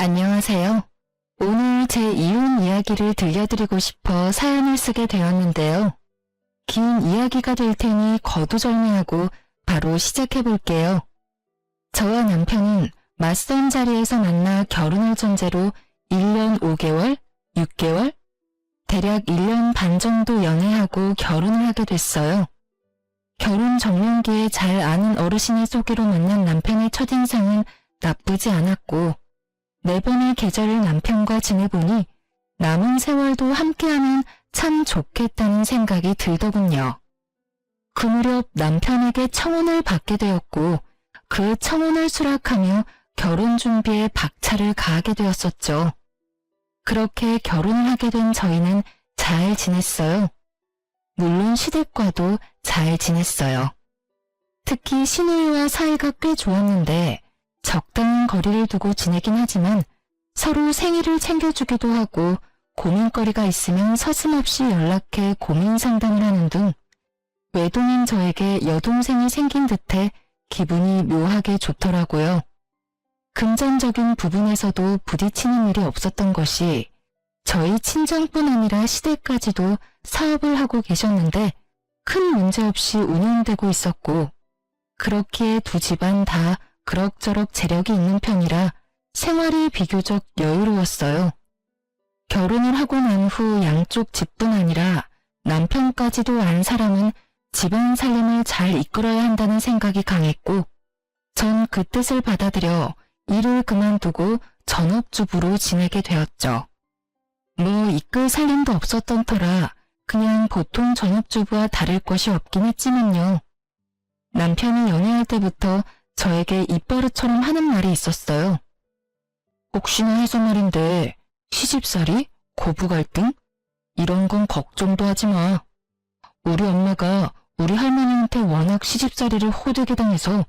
안녕하세요. 오늘 제 이혼 이야기를 들려드리고 싶어 사연을 쓰게 되었는데요. 긴 이야기가 될 테니 거두절미하고 바로 시작해 볼게요. 저와 남편은 맞선 자리에서 만나 결혼을 전제로 1년 5개월, 6개월, 대략 1년 반 정도 연애하고 결혼을 하게 됐어요. 결혼 정년기에 잘 아는 어르신의 소개로 만난 남편의 첫인상은 나쁘지 않았고 4번의 계절을 남편과 지내보니 남은 세월도 함께하면 참 좋겠다는 생각이 들더군요. 그 무렵 남편에게 청혼을 받게 되었고 그 청혼을 수락하며 결혼 준비에 박차를 가하게 되었었죠. 그렇게 결혼을 하게 된 저희는 잘 지냈어요. 물론 시댁과도 잘 지냈어요. 특히 시누이와 사이가 꽤 좋았는데 적당한 거리를 두고 지내긴 하지만 서로 생일을 챙겨주기도 하고 고민거리가 있으면 서슴없이 연락해 고민 상담을 하는 등 외동인 저에게 여동생이 생긴 듯해 기분이 묘하게 좋더라고요. 금전적인 부분에서도 부딪히는 일이 없었던 것이 저희 친정뿐 아니라 시댁까지도 사업을 하고 계셨는데 큰 문제 없이 운영되고 있었고 그렇기에 두 집안 다 그럭저럭 재력이 있는 편이라 생활이 비교적 여유로웠어요. 결혼을 하고 난 후 양쪽 집뿐 아니라 남편까지도 안 사람은 집안 살림을 잘 이끌어야 한다는 생각이 강했고 전 그 뜻을 받아들여 일을 그만두고 전업주부로 지내게 되었죠. 뭐 이끌 살림도 없었던 터라 그냥 보통 전업주부와 다를 것이 없긴 했지만요. 남편이 연애할 때부터 저에게 입버릇처럼 하는 말이 있었어요. 혹시나 해서 말인데 시집살이? 고부 갈등? 이런 건 걱정도 하지 마. 우리 엄마가 우리 할머니한테 워낙 시집살이를 호되게 당해서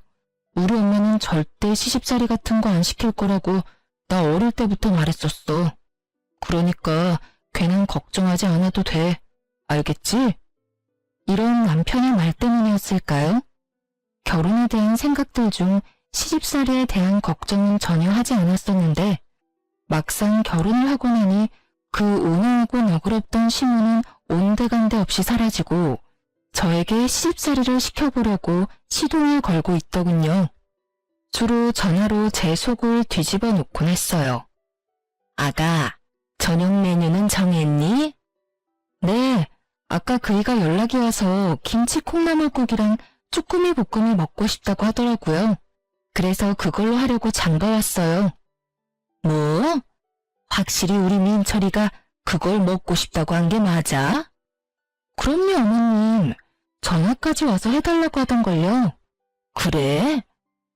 우리 엄마는 절대 시집살이 같은 거 안 시킬 거라고 나 어릴 때부터 말했었어. 그러니까 괜한 걱정하지 않아도 돼. 알겠지? 이런 남편의 말 때문이었을까요? 결혼에 대한 생각들 중 시집살이에 대한 걱정은 전혀 하지 않았었는데 막상 결혼을 하고 나니 그 온화하고 너그럽던 시무는 온데간데 없이 사라지고 저에게 시집살이를 시켜보려고 시동을 걸고 있더군요. 주로 전화로 제 속을 뒤집어 놓곤 했어요. 아가, 저녁 메뉴는 정했니? 네, 아까 그이가 연락이 와서 김치 콩나물국이랑 쭈꾸미 볶음이 먹고 싶다고 하더라고요. 그래서 그걸로 하려고 장가왔어요. 뭐? 확실히 우리 민철이가 그걸 먹고 싶다고 한 게 맞아? 그럼요, 어머님. 전화까지 와서 해달라고 하던걸요. 그래?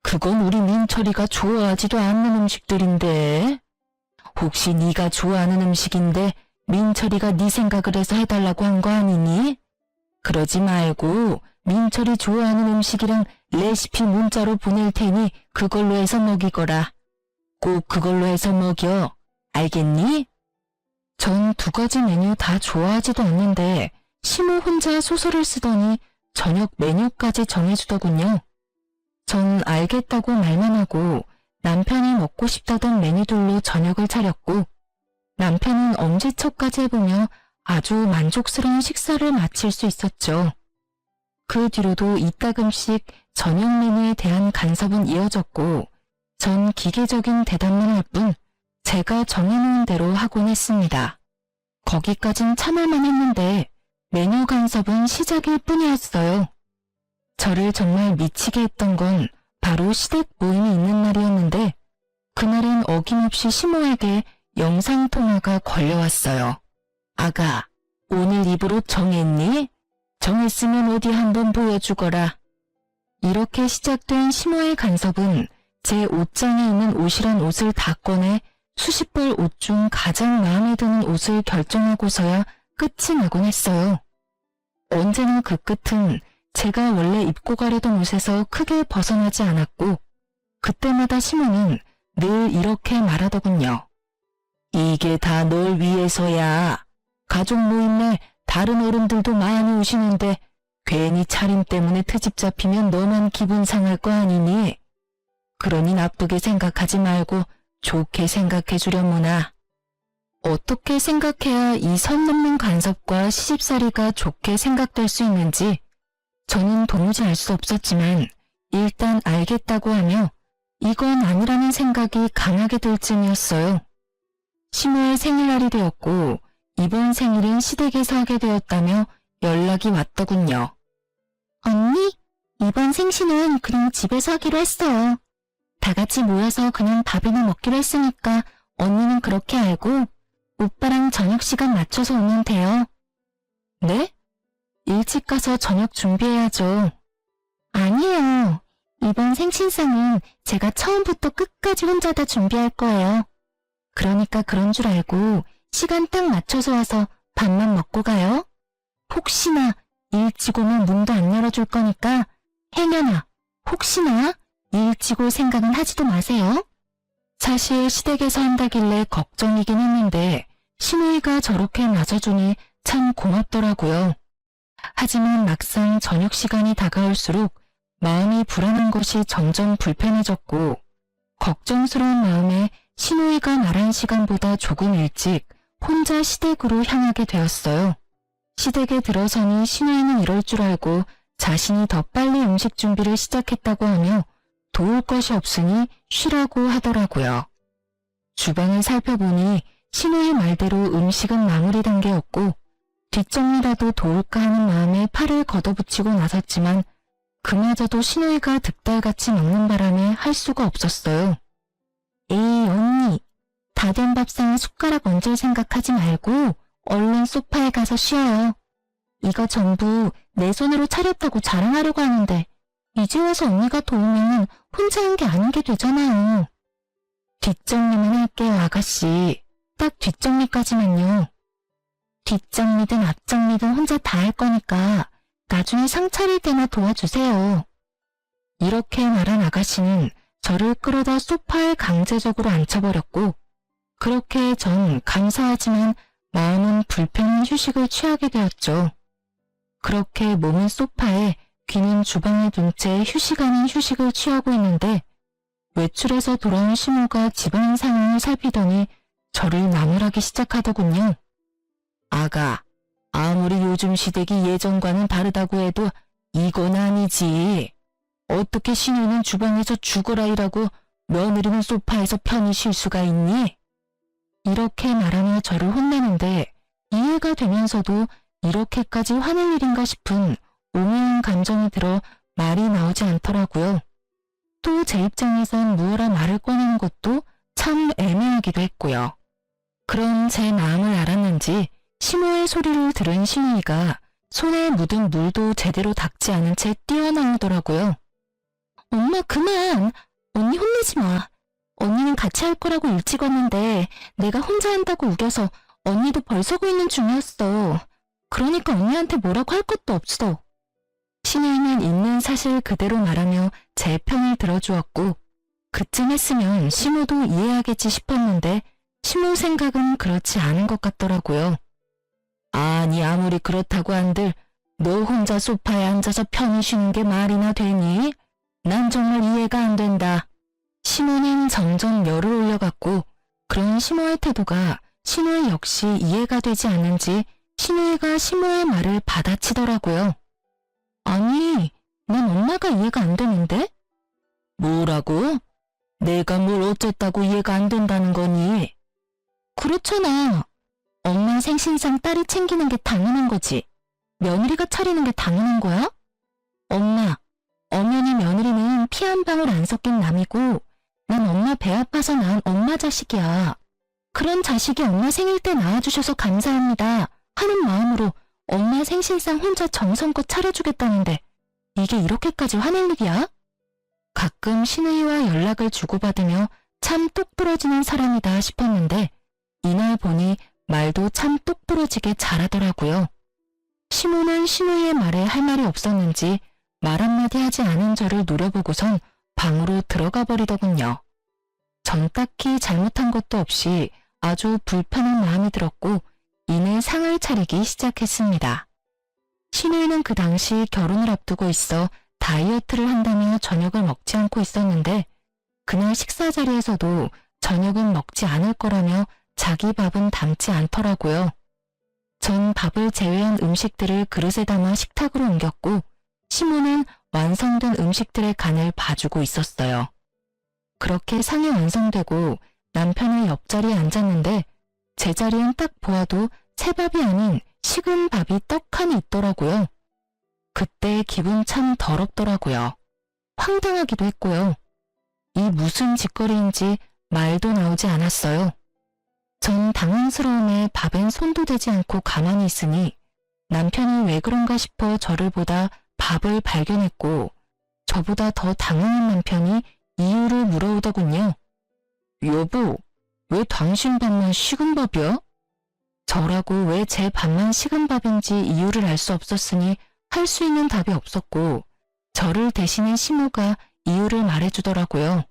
그건 우리 민철이가 좋아하지도 않는 음식들인데. 혹시 네가 좋아하는 음식인데 민철이가 네 생각을 해서 해달라고 한 거 아니니? 그러지 말고 민철이 좋아하는 음식이랑 레시피 문자로 보낼 테니 그걸로 해서 먹이거라. 꼭 그걸로 해서 먹여. 알겠니? 전 2가지 메뉴 다 좋아하지도 않는데 시모 혼자 소설을 쓰더니 저녁 메뉴까지 정해주더군요. 전 알겠다고 말만 하고 남편이 먹고 싶다던 메뉴들로 저녁을 차렸고 남편은 엄지척까지 해보며 아주 만족스러운 식사를 마칠 수 있었죠. 그 뒤로도 이따금씩 저녁 메뉴에 대한 간섭은 이어졌고 전 기계적인 대답만 할 뿐 제가 정해놓은 대로 하곤 했습니다. 거기까진 참을만 했는데 메뉴 간섭은 시작일 뿐이었어요. 저를 정말 미치게 했던 건 바로 시댁 모임이 있는 날이었는데 그날은 어김없이 시모에게 영상통화가 걸려왔어요. 아가, 오늘 입을 옷 정했니? 정했으면 어디 한번 보여주거라. 이렇게 시작된 시모의 간섭은 제 옷장에 있는 옷이란 옷을 다 꺼내 수십 벌 옷 중 가장 마음에 드는 옷을 결정하고서야 끝이 나곤 했어요. 언제나 그 끝은 제가 원래 입고 가려던 옷에서 크게 벗어나지 않았고 그때마다 시모는 늘 이렇게 말하더군요. 이게 다 널 위해서야. 가족 모임에 다른 어른들도 많이 오시는데 괜히 차림 때문에 트집 잡히면 너만 기분 상할 거 아니니? 그러니 나쁘게 생각하지 말고 좋게 생각해 주려무나. 어떻게 생각해야 이 선 넘는 간섭과 시집살이가 좋게 생각될 수 있는지 저는 도무지 알 수 없었지만 일단 알겠다고 하며 이건 아니라는 생각이 강하게 들 쯤이었어요. 시모의 생일날이 되었고 이번 생일은 시댁에서 하게 되었다며 연락이 왔더군요. 언니, 이번 생신은 그냥 집에서 하기로 했어요. 다 같이 모여서 그냥 밥이나 먹기로 했으니까 언니는 그렇게 알고 오빠랑 저녁 시간 맞춰서 오면 돼요. 네? 일찍 가서 저녁 준비해야죠. 아니에요. 이번 생신상은 제가 처음부터 끝까지 혼자 다 준비할 거예요. 그러니까 그런 줄 알고 시간 딱 맞춰서 와서 밥만 먹고 가요. 혹시나 일찍 오면 문도 안 열어줄 거니까 행여나 혹시나 일찍 올 생각은 하지도 마세요. 사실 시댁에서 한다길래 걱정이긴 했는데 시누이가 저렇게 맞아주니 참 고맙더라고요. 하지만 막상 저녁 시간이 다가올수록 마음이 불안한 것이 점점 불편해졌고 걱정스러운 마음에 시누이가 말한 시간보다 조금 일찍 혼자 시댁으로 향하게 되었어요. 시댁에 들어서니 시누이는 이럴 줄 알고 자신이 더 빨리 음식 준비를 시작했다고 하며 도울 것이 없으니 쉬라고 하더라고요. 주방을 살펴보니 시누이 말대로 음식은 마무리 단계였고 뒷정리라도 도울까 하는 마음에 팔을 걷어붙이고 나섰지만 그마저도 시누이가 득달같이 먹는 바람에 할 수가 없었어요. 에이 언니, 다 된 밥상에 숟가락 얹을 생각하지 말고 얼른 소파에 가서 쉬어요. 이거 전부 내 손으로 차렸다고 자랑하려고 하는데 이제 와서 언니가 도우면 혼자 한 게 아닌 게 되잖아요. 뒷정리만 할게요 아가씨. 딱 뒷정리까지만요. 뒷정리든 앞정리든 혼자 다 할 거니까 나중에 상 차릴 때나 도와주세요. 이렇게 말한 아가씨는 저를 끌어다 소파에 강제적으로 앉혀버렸고 그렇게 전 감사하지만 마음은 불편한 휴식을 취하게 되었죠. 그렇게 몸은 소파에 귀는 주방에 둔 채 휴식 아닌 휴식을 취하고 있는데 외출해서 돌아온 시모가 집안 상황을 살피더니 저를 나무라기 시작하더군요. 아가, 아무리 요즘 시댁이 예전과는 다르다고 해도 이건 아니지. 어떻게 시누이는 주방에서 죽어라 일하고 며느리는 소파에서 편히 쉴 수가 있니? 이렇게 말하며 저를 혼내는데 이해가 되면서도 이렇게까지 화낼 일인가 싶은 오묘한 감정이 들어 말이 나오지 않더라고요. 또 제 입장에선 무어라 말을 꺼내는 것도 참 애매하기도 했고요. 그런 제 마음을 알았는지 시모의 소리를 들은 시누이가 손에 묻은 물도 제대로 닦지 않은 채 뛰어나오더라고요. 엄마 그만! 언니 혼내지 마. 언니는 같이 할 거라고 일찍 왔는데 내가 혼자 한다고 우겨서 언니도 벌 서고 있는 중이었어. 그러니까 언니한테 뭐라고 할 것도 없어. 시누이는 있는 사실 그대로 말하며 제 편을 들어주었고 그쯤 했으면 시모도 이해하겠지 싶었는데 시모 생각은 그렇지 않은 것 같더라고요. 아니 아무리 그렇다고 한들 너 혼자 소파에 앉아서 편히 쉬는 게 말이나 되니? 난 정말 이해가 안 된다. 시모는 점점 열을 올려갔고 그런 시모의 태도가 시누이 역시 이해가 되지 않는지 시누이가 시모의 말을 받아치더라고요. 아니, 난 엄마가 이해가 안 되는데? 뭐라고? 내가 뭘 어쨌다고 이해가 안 된다는 거니? 그렇잖아. 엄마 생신상 딸이 챙기는 게 당연한 거지. 며느리가 차리는 게 당연한 거야? 엄마, 엄연히 며느리는 피 한 방울 안 섞인 남이고 난 엄마 배 아파서 낳은 엄마 자식이야. 그런 자식이 엄마 생일 때 낳아주셔서 감사합니다 하는 마음으로 엄마 생신상 혼자 정성껏 차려주겠다는데 이게 이렇게까지 화낼 일이야? 가끔 시누이와 연락을 주고받으며 참 똑부러지는 사람이다 싶었는데 이날 보니 말도 참 똑부러지게 잘하더라고요. 시모는 시누이의 말에 할 말이 없었는지 말 한마디 하지 않은 저를 노려보고선 방으로 들어가 버리더군요. 전 딱히 잘못한 것도 없이 아주 불편한 마음이 들었고 이내 상을 차리기 시작했습니다. 시누이는 그 당시 결혼을 앞두고 있어 다이어트를 한다며 저녁을 먹지 않고 있었는데 그날 식사 자리에서도 저녁은 먹지 않을 거라며 자기 밥은 담지 않더라고요. 전 밥을 제외한 음식들을 그릇에 담아 식탁으로 옮겼고 시모는 완성된 음식들의 간을 봐주고 있었어요. 그렇게 상이 완성되고 남편의 옆자리에 앉았는데 제 자리엔 딱 보아도 새밥이 아닌 식은 밥이 떡하니 있더라고요. 그때 기분 참 더럽더라고요. 황당하기도 했고요. 이 무슨 짓거리인지 말도 나오지 않았어요. 전 당황스러움에 밥엔 손도 대지 않고 가만히 있으니 남편이 왜 그런가 싶어 저를 보다 밥을 발견했고 저보다 더 당황한 남편이 이유를 물어오더군요. 여보, 왜 당신 밥만 식은 밥이야? 저라고 왜 제 밥만 식은 밥인지 이유를 알 수 없었으니 할 수 있는 답이 없었고 저를 대신해 시모가 이유를 말해주더라고요.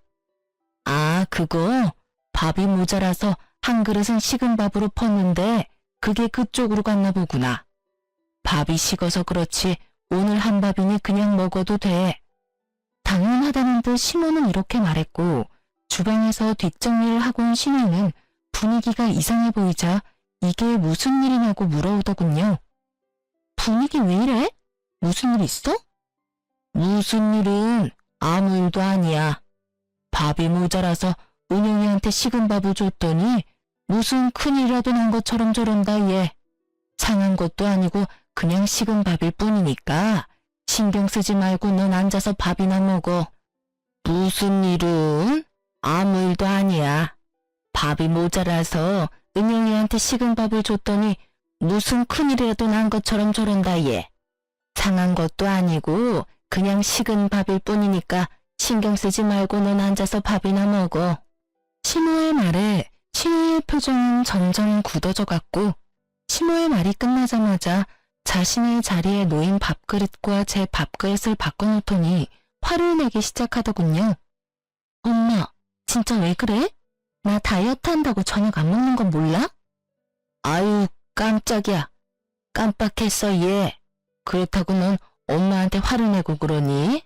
아, 그거 밥이 모자라서 한 그릇은 식은 밥으로 펐는데 그게 그쪽으로 갔나 보구나. 밥이 식어서 그렇지 오늘 한 밥이니 그냥 먹어도 돼. 당연하다는 듯 시모는 이렇게 말했고 주방에서 뒷정리를 하고 온 신우는 분위기가 이상해 보이자 이게 무슨 일이냐고 물어오더군요. 분위기 왜 이래? 무슨 일 있어? 무슨 일은 아무 일도 아니야. 밥이 모자라서 은영이한테 식은 밥을 줬더니 무슨 큰일이라도 난 것처럼 저런다 얘. 상한 것도 아니고 그냥 식은 밥일 뿐이니까 신경 쓰지 말고 넌 앉아서 밥이나 먹어. 무슨 일은? 아무 일도 아니야. 밥이 모자라서 은영이한테 식은 밥을 줬더니 무슨 큰일이라도 난 것처럼 저런다 얘. 상한 것도 아니고 그냥 식은 밥일 뿐이니까 신경 쓰지 말고 넌 앉아서 밥이나 먹어. 시모의 말에 신우의 표정은 점점 굳어져 갔고 시모의 말이 끝나자마자 자신의 자리에 놓인 밥그릇과 제 밥그릇을 바꿔놓더니 화를 내기 시작하더군요. 엄마, 진짜 왜 그래? 나 다이어트 한다고 저녁 안 먹는 건 몰라? 아유, 깜짝이야. 깜빡했어, 얘. 그렇다고 넌 엄마한테 화를 내고 그러니?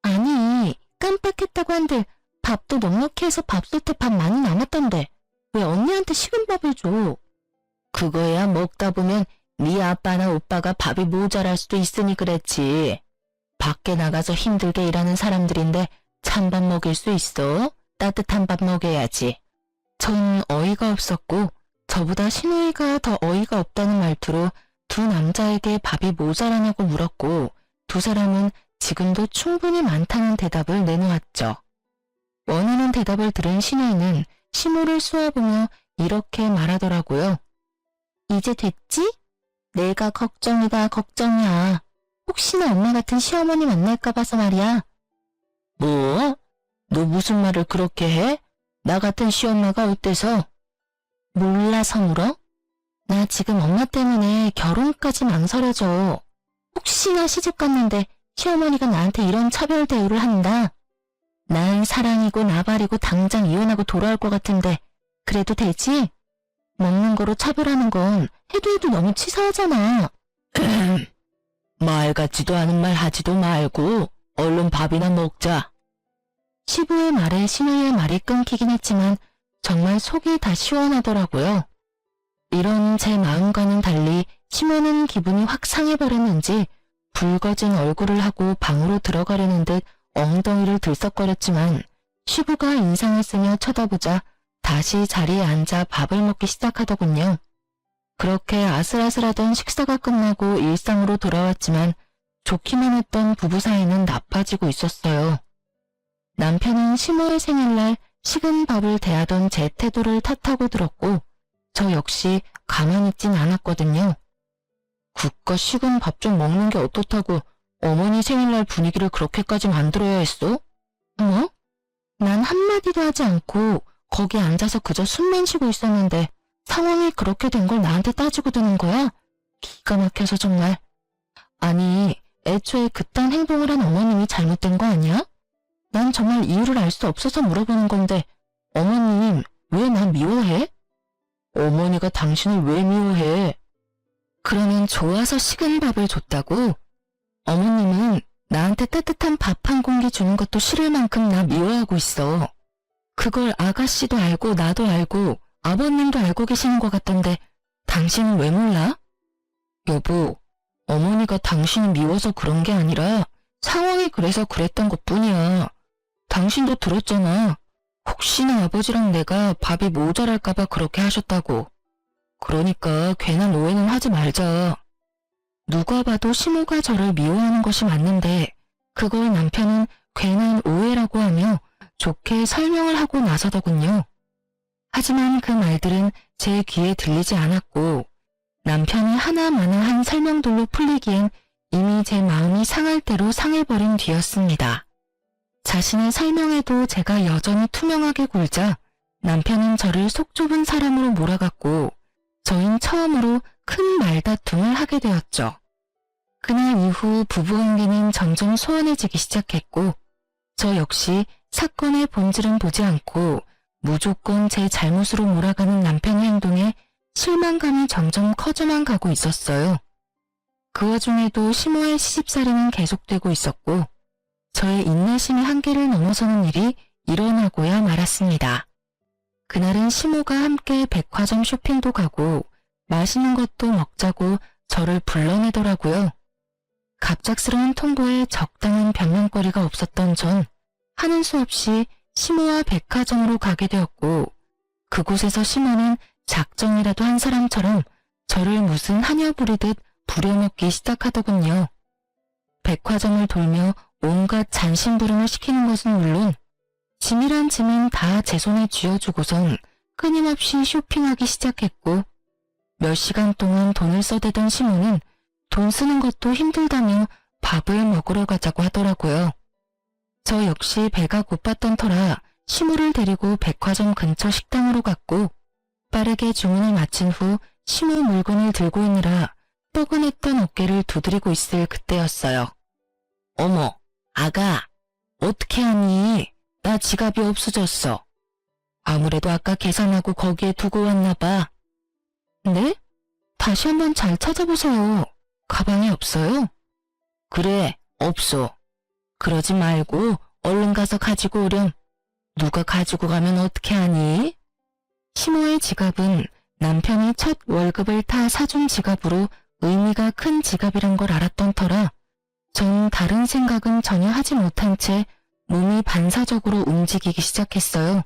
아니, 깜빡했다고 한들 밥도 넉넉히 해서 밥솥에 밥 많이 남았던데 왜 언니한테 식은 밥을 줘? 그거야 먹다 보면 네 아빠나 오빠가 밥이 모자랄 수도 있으니 그랬지. 밖에 나가서 힘들게 일하는 사람들인데 찬밥 먹일 수 있어? 따뜻한 밥 먹여야지. 전 어이가 없었고 저보다 신우이가 더 어이가 없다는 말투로 두 남자에게 밥이 모자라냐고 물었고 두 사람은 지금도 충분히 많다는 대답을 내놓았죠. 원하는 대답을 들은 신우이는 시모를 쏘아보며 이렇게 말하더라고요. 이제 됐지? 내가 걱정이다 걱정이야. 혹시나 엄마 같은 시어머니 만날까 봐서 말이야. 뭐? 너 무슨 말을 그렇게 해? 나 같은 시엄마가 어때서? 몰라서 물어? 나 지금 엄마 때문에 결혼까지 망설여져. 혹시나 시집 갔는데 시어머니가 나한테 이런 차별 대우를 한다. 난 사랑이고 나발이고 당장 이혼하고 돌아올 것 같은데 그래도 되지? 먹는 거로 차별하는 건 해도 너무 치사하잖아. 말 같지도 않은 말 하지도 말고 얼른 밥이나 먹자. 시부의 말에 신우의 말이 끊기긴 했지만 정말 속이 다 시원하더라고요. 이런 제 마음과는 달리 시모는 기분이 확 상해버렸는지 붉어진 얼굴을 하고 방으로 들어가려는 듯 엉덩이를 들썩거렸지만 시부가 인상을 쓰며 쳐다보자 다시 자리에 앉아 밥을 먹기 시작하더군요. 그렇게 아슬아슬하던 식사가 끝나고 일상으로 돌아왔지만 좋기만 했던 부부 사이는 나빠지고 있었어요. 남편은 시모의 생일날 식은 밥을 대하던 제 태도를 탓하고 들었고 저 역시 가만히 있진 않았거든요. 그깟 식은 밥 좀 먹는 게 어떻다고 어머니 생일날 분위기를 그렇게까지 만들어야 했어? 뭐? 난 한마디도 하지 않고 거기 앉아서 그저 숨만 쉬고 있었는데 상황이 그렇게 된 걸 나한테 따지고 드는 거야? 기가 막혀서 정말. 아니, 애초에 그딴 행동을 한 어머님이 잘못된 거 아니야? 난 정말 이유를 알 수 없어서 물어보는 건데 어머님 왜 나 미워해? 어머니가 당신을 왜 미워해? 그러면 좋아서 식은 밥을 줬다고? 어머님은 나한테 따뜻한 밥 한 공기 주는 것도 싫을 만큼 나 미워하고 있어. 그걸 아가씨도 알고 나도 알고 아버님도 알고 계시는 것 같던데 당신은 왜 몰라? 여보, 어머니가 당신을 미워서 그런 게 아니라 상황이 그래서 그랬던 것뿐이야. 당신도 들었잖아. 혹시나 아버지랑 내가 밥이 모자랄까봐 그렇게 하셨다고. 그러니까 괜한 오해는 하지 말자. 누가 봐도 시모가 저를 미워하는 것이 맞는데 그걸 남편은 괜한 오해라고 하며 좋게 설명을 하고 나서더군요. 하지만 그 말들은 제 귀에 들리지 않았고 남편이 하나마나 한 설명들로 풀리기엔 이미 제 마음이 상할 대로 상해버린 뒤였습니다. 자신의 설명에도 제가 여전히 투명하게 굴자 남편은 저를 속 좁은 사람으로 몰아갔고 저흰 처음으로 큰 말다툼을 하게 되었죠. 그날 이후 부부관계는 점점 소원해지기 시작했고 저 역시 사건의 본질은 보지 않고 무조건 제 잘못으로 몰아가는 남편의 행동에 실망감이 점점 커져만 가고 있었어요. 그 와중에도 시모의 시집살이는 계속되고 있었고 저의 인내심의 한계를 넘어서는 일이 일어나고야 말았습니다. 그날은 시모가 함께 백화점 쇼핑도 가고 맛있는 것도 먹자고 저를 불러내더라고요. 갑작스러운 통보에 적당한 변명거리가 없었던 전 하는 수 없이 시모와 백화점으로 가게 되었고 그곳에서 시모는 작정이라도 한 사람처럼 저를 무슨 하녀 부리듯 부려먹기 시작하더군요. 백화점을 돌며 온갖 잔심부름을 시키는 것은 물론 짐이란 짐은 다 제 손에 쥐어주고선 끊임없이 쇼핑하기 시작했고 몇 시간 동안 돈을 써대던 시모는 돈 쓰는 것도 힘들다며 밥을 먹으러 가자고 하더라고요. 저 역시 배가 고팠던 터라 시모를 데리고 백화점 근처 식당으로 갔고 빠르게 주문을 마친 후 시모 물건을 들고 있느라 뻐근했던 어깨를 두드리고 있을 그때였어요. 어머, 아가, 어떻게 하니? 나 지갑이 없어졌어. 아무래도 아까 계산하고 거기에 두고 왔나 봐. 네? 다시 한번 잘 찾아보세요. 가방에 없어요? 그래, 없어. 그러지 말고 얼른 가서 가지고 오렴. 누가 가지고 가면 어떻게 하니? 시모의 지갑은 남편이 첫 월급을 타 사준 지갑으로 의미가 큰 지갑이란 걸 알았던 터라 전 다른 생각은 전혀 하지 못한 채 몸이 반사적으로 움직이기 시작했어요.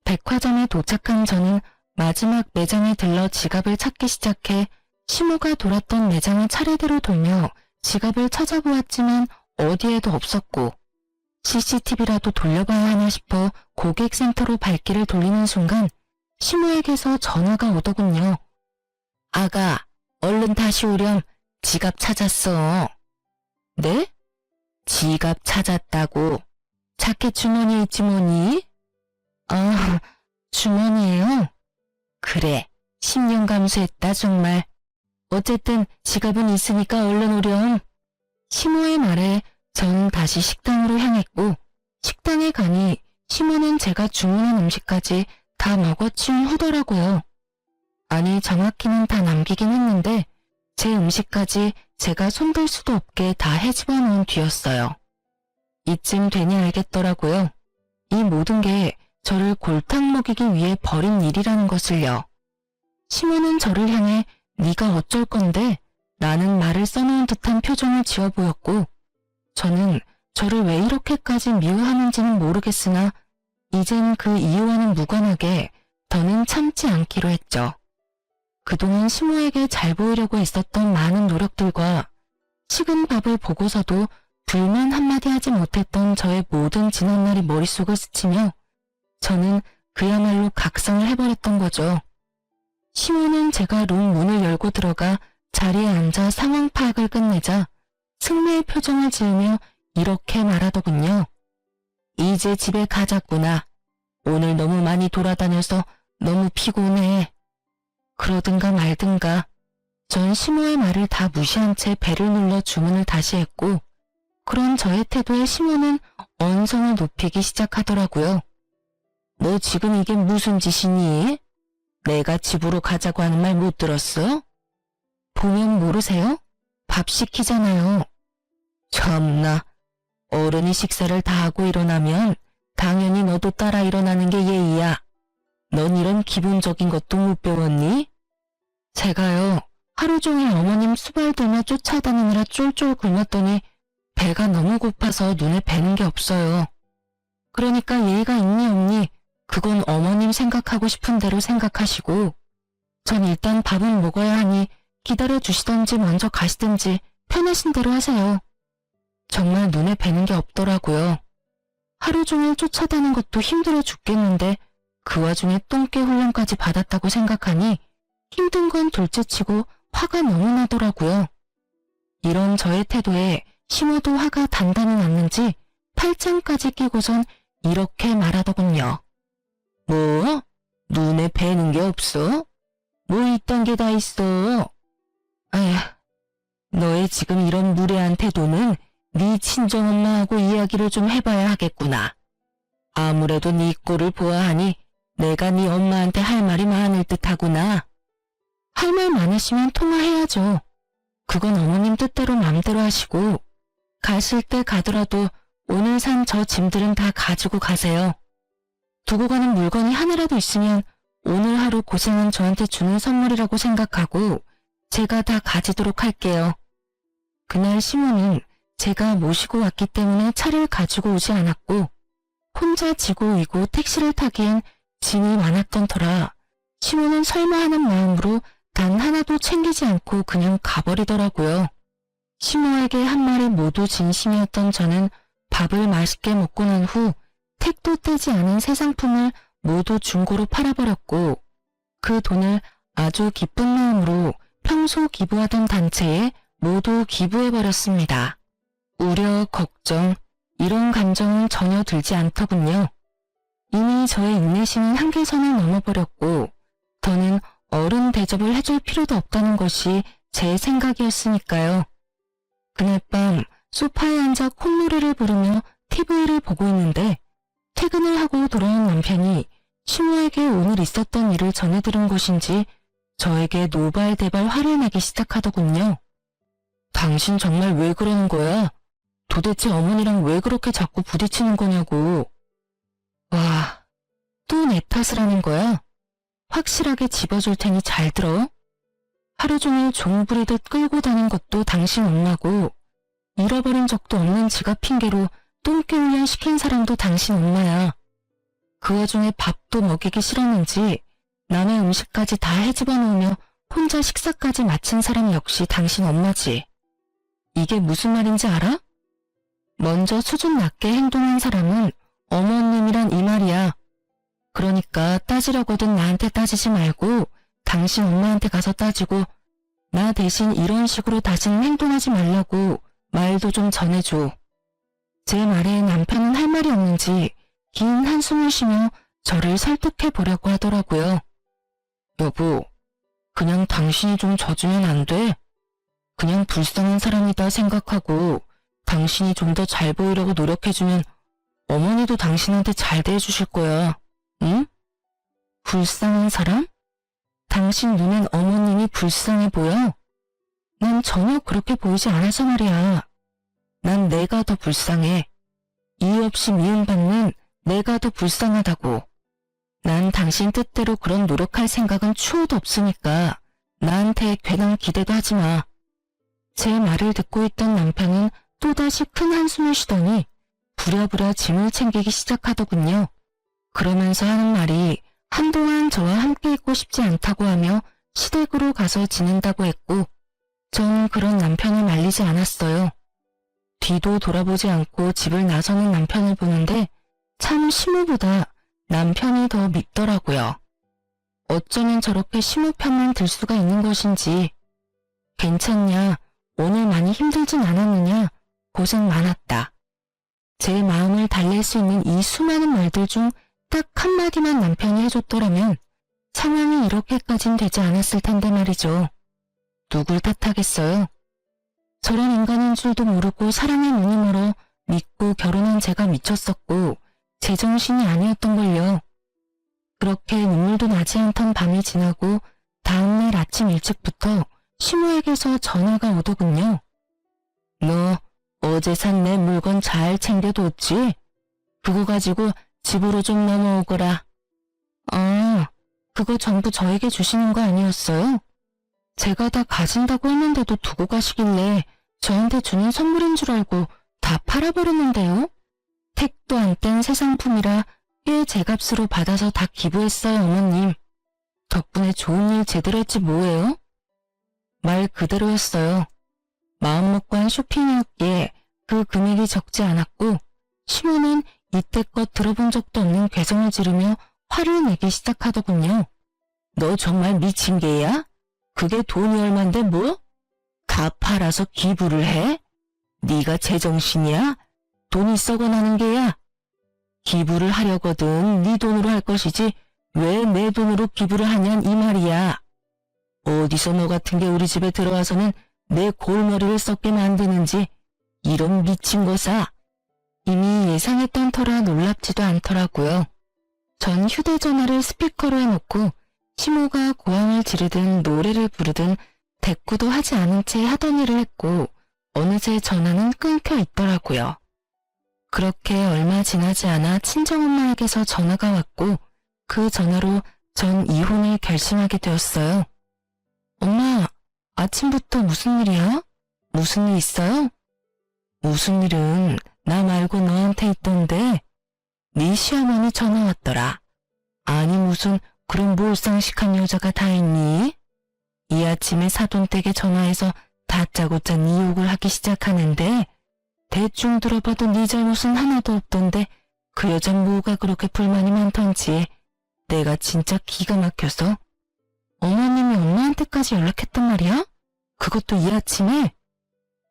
백화점에 도착한 저는 마지막 매장에 들러 지갑을 찾기 시작해 시모가 돌았던 매장을 차례대로 돌며 지갑을 찾아보았지만 어디에도 없었고 CCTV라도 돌려봐야 하나 싶어 고객센터로 발길을 돌리는 순간 시모에게서 전화가 오더군요. 아가, 얼른 다시 오렴. 지갑 찾았어. 네? 지갑 찾았다고. 자켓 주머니에 있지 뭐니? 아, 주머니에요? 그래, 10년 감수했다 정말. 어쨌든 지갑은 있으니까 얼른 오렴. 시모의 말에 전 다시 식당으로 향했고 식당에 가니 시모는 제가 주문한 음식까지 다 먹어치운 후더라고요. 아니 정확히는 다 남기긴 했는데 제 음식까지 제가 손댈 수도 없게 다 헤집어 놓은 뒤였어요. 이쯤 되니 알겠더라고요. 이 모든 게 저를 골탕 먹이기 위해 벌인 일이라는 것을요. 시모는 저를 향해 네가 어쩔 건데 라는 말을 써놓은 듯한 표정을 지어 보였고 저는 저를 왜 이렇게까지 미워하는지는 모르겠으나 이젠 그 이유와는 무관하게 더는 참지 않기로 했죠. 그동안 시모에게 잘 보이려고 했었던 많은 노력들과 식은 밥을 보고서도 불만 한마디 하지 못했던 저의 모든 지난날이 머릿속을 스치며 저는 그야말로 각성을 해버렸던 거죠. 시모는 제가 룸 문을 열고 들어가 자리에 앉아 상황 파악을 끝내자 승리의 표정을 지으며 이렇게 말하더군요. 이제 집에 가자꾸나. 오늘 너무 많이 돌아다녀서 너무 피곤해. 그러든가 말든가. 전 시모의 말을 다 무시한 채 배를 눌러 주문을 다시 했고 그런 저의 태도에 시모는 언성을 높이기 시작하더라고요. 너 지금 이게 무슨 짓이니? 내가 집으로 가자고 하는 말 못 들었어? 보면 모르세요? 밥 시키잖아요. 참나, 어른이 식사를 다 하고 일어나면 당연히 너도 따라 일어나는 게 예의야. 넌 이런 기본적인 것도 못 배웠니? 제가요, 하루 종일 어머님 수발들며 쫓아다니느라 쫄쫄 굶었더니 배가 너무 고파서 눈에 뵈는 게 없어요. 그러니까 예의가 있니 없니 그건 어머님 생각하고 싶은 대로 생각하시고 전 일단 밥은 먹어야 하니 기다려 주시던지 먼저 가시든지 편하신 대로 하세요. 정말 눈에 뵈는 게 없더라고요. 하루 종일 쫓아다닌 것도 힘들어 죽겠는데 그 와중에 똥개 훈련까지 받았다고 생각하니 힘든 건 둘째치고 화가 너무 나더라고요. 이런 저의 태도에 심어도 화가 단단히 났는지 팔짱까지 끼고선 이렇게 말하더군요. 뭐? 눈에 뵈는 게 없어? 뭐 이딴 게 다 있어? 아휴, 너의 지금 이런 무례한 태도는 네 친정엄마하고 이야기를 좀 해봐야 하겠구나. 아무래도 네 꼴을 보아하니 내가 네 엄마한테 할 말이 많을 듯하구나. 할 말 많으시면 통화해야죠. 그건 어머님 뜻대로 맘대로 하시고 가실 때 가더라도 오늘 산 저 짐들은 다 가지고 가세요. 두고 가는 물건이 하나라도 있으면 오늘 하루 고생한 저한테 주는 선물이라고 생각하고 제가 다 가지도록 할게요. 그날 시모는 제가 모시고 왔기 때문에 차를 가지고 오지 않았고 혼자 지고 이고 택시를 타기엔 짐이 많았던 터라 시모는 설마 하는 마음으로 단 하나도 챙기지 않고 그냥 가버리더라고요. 시모에게 한 말이 모두 진심이었던 저는 밥을 맛있게 먹고 난 후 택도 떼지 않은 새 상품을 모두 중고로 팔아버렸고 그 돈을 아주 기쁜 마음으로 평소 기부하던 단체에 모두 기부해버렸습니다. 우려, 걱정, 이런 감정은 전혀 들지 않더군요. 이미 저의 인내심은 한계선을 넘어버렸고 더는 어른 대접을 해줄 필요도 없다는 것이 제 생각이었으니까요. 그날 밤 소파에 앉아 콧노래를 부르며 TV를 보고 있는데 퇴근을 하고 돌아온 남편이 시모에게 오늘 있었던 일을 전해들은 것인지 저에게 노발대발 화를 내기 시작하더군요. 당신 정말 왜 그러는 거야? 도대체 어머니랑 왜 그렇게 자꾸 부딪히는 거냐고. 와, 또 내 탓을 하는 거야? 확실하게 집어줄 테니 잘 들어. 하루 종일 종 부리듯 끌고 다닌 것도 당신 엄마고 잃어버린 적도 없는 지갑 핑계로 똥개 훈련 시킨 사람도 당신 엄마야. 그 와중에 밥도 먹이기 싫었는지 남의 음식까지 다 헤집어 놓으며 혼자 식사까지 마친 사람 역시 당신 엄마지. 이게 무슨 말인지 알아? 먼저 수준 낮게 행동한 사람은 어머님이란 이 말이야. 그러니까 따지려거든 나한테 따지지 말고 당신 엄마한테 가서 따지고 나 대신 이런 식으로 다시는 행동하지 말라고 말도 좀 전해줘. 제 말에 남편은 할 말이 없는지 긴 한숨을 쉬며 저를 설득해 보려고 하더라고요. 여보, 그냥 당신이 좀 져주면 안 돼? 그냥 불쌍한 사람이다 생각하고 당신이 좀 더 잘 보이려고 노력해주면 어머니도 당신한테 잘 대해주실 거야. 응? 불쌍한 사람? 당신 눈엔 어머님이 불쌍해 보여? 난 전혀 그렇게 보이지 않아서 말이야. 난 내가 더 불쌍해. 이유 없이 미움받는 내가 더 불쌍하다고. 난 당신 뜻대로 그런 노력할 생각은 추호도 없으니까 나한테 괜한 기대도 하지 마. 제 말을 듣고 있던 남편은 또다시 큰 한숨을 쉬더니 부랴부랴 짐을 챙기기 시작하더군요. 그러면서 하는 말이 한동안 저와 함께 있고 싶지 않다고 하며 시댁으로 가서 지낸다고 했고 전 그런 남편을 말리지 않았어요. 뒤도 돌아보지 않고 집을 나서는 남편을 보는데 참 시모보다 남편이 더 밉더라고요. 어쩌면 저렇게 시모 편만 들 수가 있는 것인지. 괜찮냐? 오늘 많이 힘들진 않았느냐? 고생 많았다. 제 마음을 달랠 수 있는 이 수많은 말들 중 딱 한마디만 남편이 해줬더라면 상황이 이렇게까진 되지 않았을 텐데 말이죠. 누굴 탓하겠어요? 저런 인간인 줄도 모르고 사랑에 눈이 멀어 믿고 결혼한 제가 미쳤었고 제정신이 아니었던걸요. 그렇게 눈물도 나지 않던 밤이 지나고 다음날 아침 일찍부터 시모에게서 전화가 오더군요. 너 어제 산 내 물건 잘 챙겨뒀지? 그거 가지고 집으로 좀 넘어오거라. 아, 그거 전부 저에게 주시는 거 아니었어요? 제가 다 가진다고 했는데도 두고 가시길래 저한테 주는 선물인 줄 알고 다 팔아버렸는데요? 택도 안 뗀 새 상품이라 꽤 제값으로 받아서 다 기부했어요, 어머님. 덕분에 좋은 일 제대로 했지 뭐예요? 말 그대로였어요. 마음먹고 한 쇼핑이었기에 그 금액이 적지 않았고 시모는 이때껏 들어본 적도 없는 괴성을 지르며 화를 내기 시작하더군요. 너 정말 미친 개야? 그게 돈이 얼만데 뭐? 다 팔아서 기부를 해? 네가 제정신이야? 돈이 썩어나는 게야? 기부를 하려거든 네 돈으로 할 것이지 왜 내 돈으로 기부를 하냔 이 말이야. 어디서 너 같은 게 우리 집에 들어와서는 내 골머리를 썩게 만드는지 이런 미친 거사. 이미 예상했던 터라 놀랍지도 않더라고요. 전 휴대전화를 스피커로 해놓고 시모가 고함을 지르든 노래를 부르든 대꾸도 하지 않은 채 하던 일을 했고 어느새 전화는 끊겨 있더라고요. 그렇게 얼마 지나지 않아 친정엄마에게서 전화가 왔고 그 전화로 전 이혼을 결심하게 되었어요. 엄마, 아침부터 무슨 일이야? 무슨 일 있어요? 무슨 일은 나 말고 너한테 있던데 네 시어머니 전화 왔더라. 아니 무슨 그런 몰상식한 여자가 다 있니? 이 아침에 사돈댁에 전화해서 다짜고짜 네 욕을 하기 시작하는데 대충 들어봐도 네 잘못은 하나도 없던데 그 여잔 뭐가 그렇게 불만이 많던지 내가 진짜 기가 막혀서 어머님이 엄마한테까지 연락했단 말이야? 그것도 이 아침에?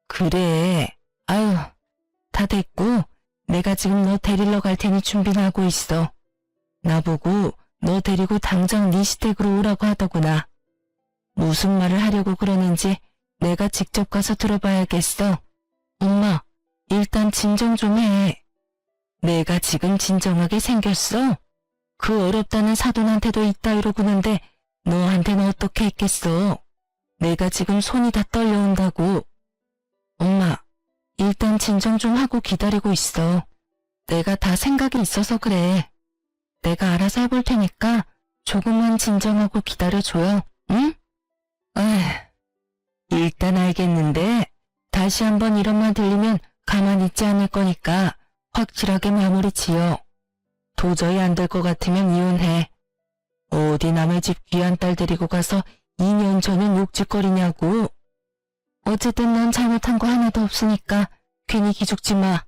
그래. 아유, 다 됐고 내가 지금 너 데리러 갈 테니 준비는 하고 있어. 나보고 너 데리고 당장 네 시댁으로 오라고 하더구나. 무슨 말을 하려고 그러는지 내가 직접 가서 들어봐야겠어. 엄마, 일단 진정 좀 해. 내가 지금 진정하게 생겼어? 그 어렵다는 사돈한테도 이따위로 구는데 너한테는 어떻게 했겠어? 내가 지금 손이 다 떨려온다고. 엄마, 일단 진정 좀 하고 기다리고 있어. 내가 다 생각이 있어서 그래. 내가 알아서 해볼 테니까 조금만 진정하고 기다려줘요. 응? 일단 알겠는데 다시 한번 이런 말 들리면 가만히 있지 않을 거니까 확실하게 마무리 지어. 도저히 안 될 것 같으면 이혼해. 어디 남의 집 귀한 딸 데리고 가서 2년 전은 욕짓거리냐고. 어쨌든 난 잘못한 거 하나도 없으니까 괜히 기죽지 마.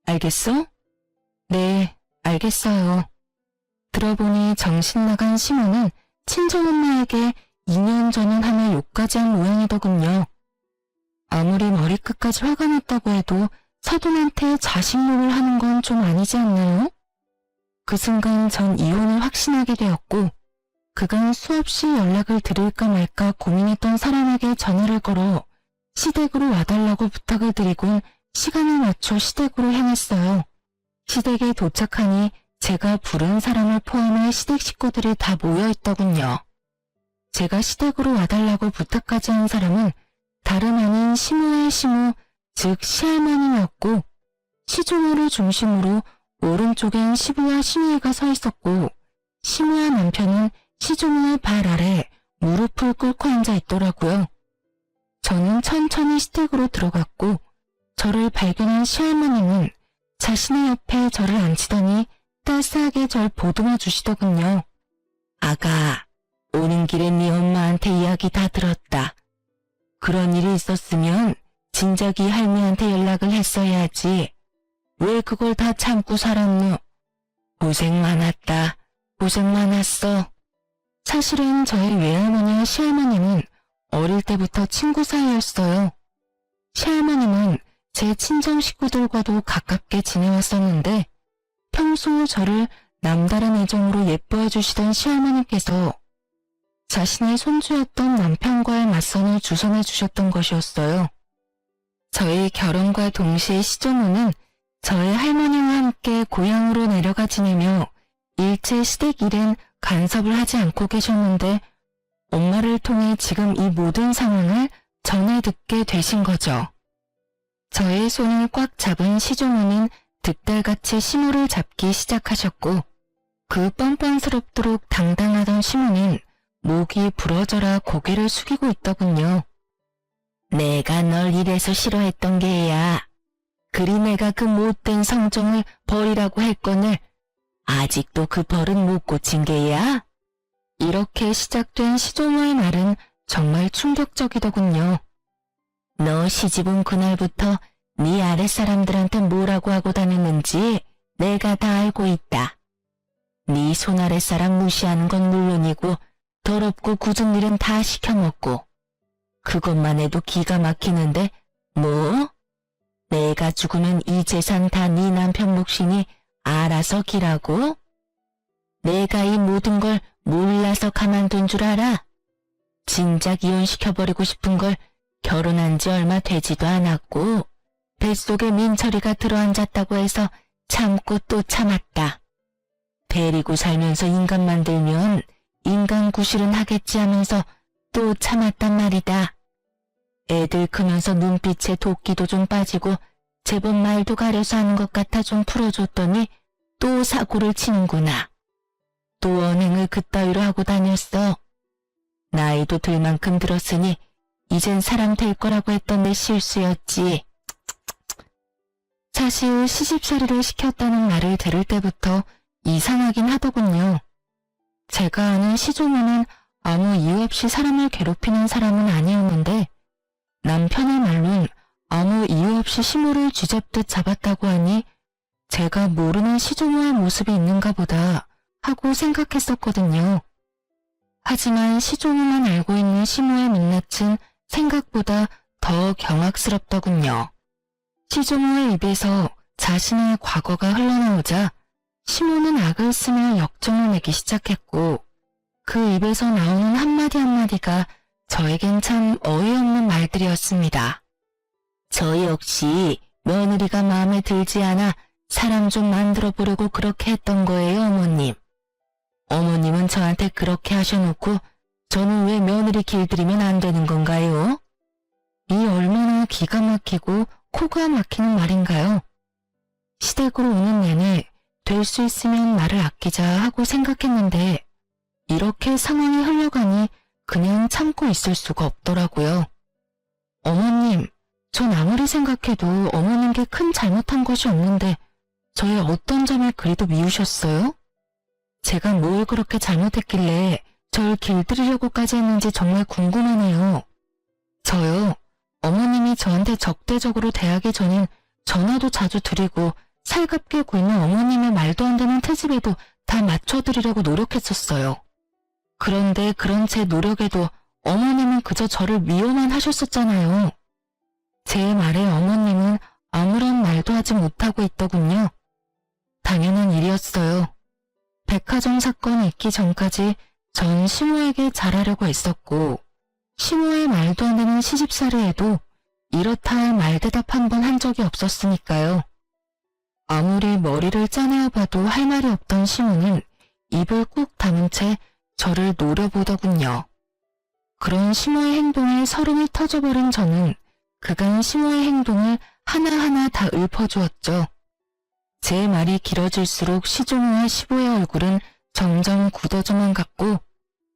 알겠어? 네, 알겠어요. 들어보니 정신 나간 시모는 친정엄마에게 2년 전은 하며 욕까지 한 모양이더군요. 아무리 머리끝까지 화가 났다고 해도 사돈한테 자식 욕을 하는 건 좀 아니지 않나요? 그 순간 전 이혼을 확신하게 되었고 그간 수없이 연락을 드릴까 말까 고민했던 사람에게 전화를 걸어 시댁으로 와달라고 부탁을 드리곤 시간을 맞춰 시댁으로 향했어요. 시댁에 도착하니 제가 부른 사람을 포함해 시댁 식구들이 다 모여있더군요. 제가 시댁으로 와달라고 부탁까지 한 사람은 다름 아닌 시모의 시모, 즉 시할머님이었고 시종호를 중심으로 오른쪽엔 시부와 시누이가 서 있었고 시모와 남편은 시종호의 발 아래 무릎을 꿇고 앉아 있더라고요. 저는 천천히 시댁으로 들어갔고 저를 발견한 시할머님은 자신의 옆에 저를 앉히더니 따스하게 절 보듬어 주시더군요. 아가, 오는 길에 네 엄마한테 이야기 다 들었다. 그런 일이 있었으면 진작이 할미한테 연락을 했어야지. 왜 그걸 다 참고 살았노? 고생 많았다. 고생 많았어. 사실은 저희 외할머니와 시할머님은 어릴 때부터 친구 사이였어요. 시할머님은 제 친정 식구들과도 가깝게 지내왔었는데 평소 저를 남다른 애정으로 예뻐해 주시던 시할머니께서 자신의 손주였던 남편과의 맞선을 주선해 주셨던 것이었어요. 저희 결혼과 동시에 시조모는 저의 할머니와 함께 고향으로 내려가 지내며 일체 시댁 일엔 간섭을 하지 않고 계셨는데 엄마를 통해 지금 이 모든 상황을 전해 듣게 되신 거죠. 저의 손을 꽉 잡은 시조모는 득달같이 시모를 잡기 시작하셨고 그 뻔뻔스럽도록 당당하던 시모는 목이 부러져라 고개를 숙이고 있더군요. 내가 널 이래서 싫어했던 게야. 그리 내가 그 못된 성종을 버리라고 했거늘 아직도 그 벌은 못 고친 게야? 이렇게 시작된 시조모의 말은 정말 충격적이더군요. 너 시집 온 그날부터 네 아랫사람들한테 뭐라고 하고 다녔는지 내가 다 알고 있다. 네 손아랫사람 무시하는 건 물론이고 더럽고 굳은 일은 다 시켜먹고 그것만 해도 기가 막히는데 뭐? 내가 죽으면 이 재산 다 네 남편 몫이니 알아서 기라고? 내가 이 모든 걸 몰라서 가만둔 줄 알아? 진작 이혼시켜버리고 싶은 걸 결혼한 지 얼마 되지도 않았고 뱃속에 민철이가 들어앉았다고 해서 참고 또 참았다. 데리고 살면서 인간 만들면 인간 구실은 하겠지 하면서 또 참았단 말이다. 애들 크면서 눈빛에 도끼도 좀 빠지고 제법 말도 가려서 하는 것 같아 좀 풀어줬더니 또 사고를 치는구나. 또 언행을 그따위로 하고 다녔어. 나이도 들 만큼 들었으니 이젠 사람 될 거라고 했던 내 실수였지. 사실 시집살이를 시켰다는 말을 들을 때부터 이상하긴 하더군요. 제가 아는 시조모는 아무 이유 없이 사람을 괴롭히는 사람은 아니었는데 남편의 말론 아무 이유 없이 시모를 쥐잡듯 잡았다고 하니 제가 모르는 시조모의 모습이 있는가 보다 하고 생각했었거든요. 하지만 시조모만 알고 있는 시모의 민낯은 생각보다 더 경악스럽더군요. 시조모의 입에서 자신의 과거가 흘러나오자 시모는 악을 쓰며 역정을 내기 시작했고 그 입에서 나오는 한마디 한마디가 저에겐 참 어이없는 말들이었습니다. 저 역시 며느리가 마음에 들지 않아 사람 좀 만들어 보려고 그렇게 했던 거예요, 어머님. 어머님은 저한테 그렇게 하셔놓고 저는 왜 며느리 길들이면 안 되는 건가요? 이 얼마나 기가 막히고 코가 막히는 말인가요? 시댁으로 오는 내내 될 수 있으면 말을 아끼자 하고 생각했는데 이렇게 상황이 흘러가니 그냥 참고 있을 수가 없더라고요. 어머님, 전 아무리 생각해도 어머님께 큰 잘못한 것이 없는데 저의 어떤 점을 그리도 미우셨어요? 제가 뭘 그렇게 잘못했길래 절 길들이려고까지 했는지 정말 궁금하네요. 저요, 어머님이 저한테 적대적으로 대하기 전엔 전화도 자주 드리고 살갑게 굴는 어머님의 말도 안 되는 트집에도 다 맞춰드리려고 노력했었어요. 그런데 그런 제 노력에도 어머님은 그저 저를 미워만 하셨었잖아요. 제 말에 어머님은 아무런 말도 하지 못하고 있더군요. 당연한 일이었어요. 백화점 사건이 있기 전까지 전 시모에게 잘하려고 했었고 시모의 말도 안 되는 시집살이에도 이렇다 할 말대답 한 번 한 적이 없었으니까요. 아무리 머리를 짜내어 봐도 할 말이 없던 시모는 입을 꾹 다문 채 저를 노려보더군요. 그런 시모의 행동에 서름이 터져버린 저는 그간 시모의 행동을 하나하나 다 읊어주었죠. 제 말이 길어질수록 시조모와 시보의 얼굴은 점점 굳어져만 갔고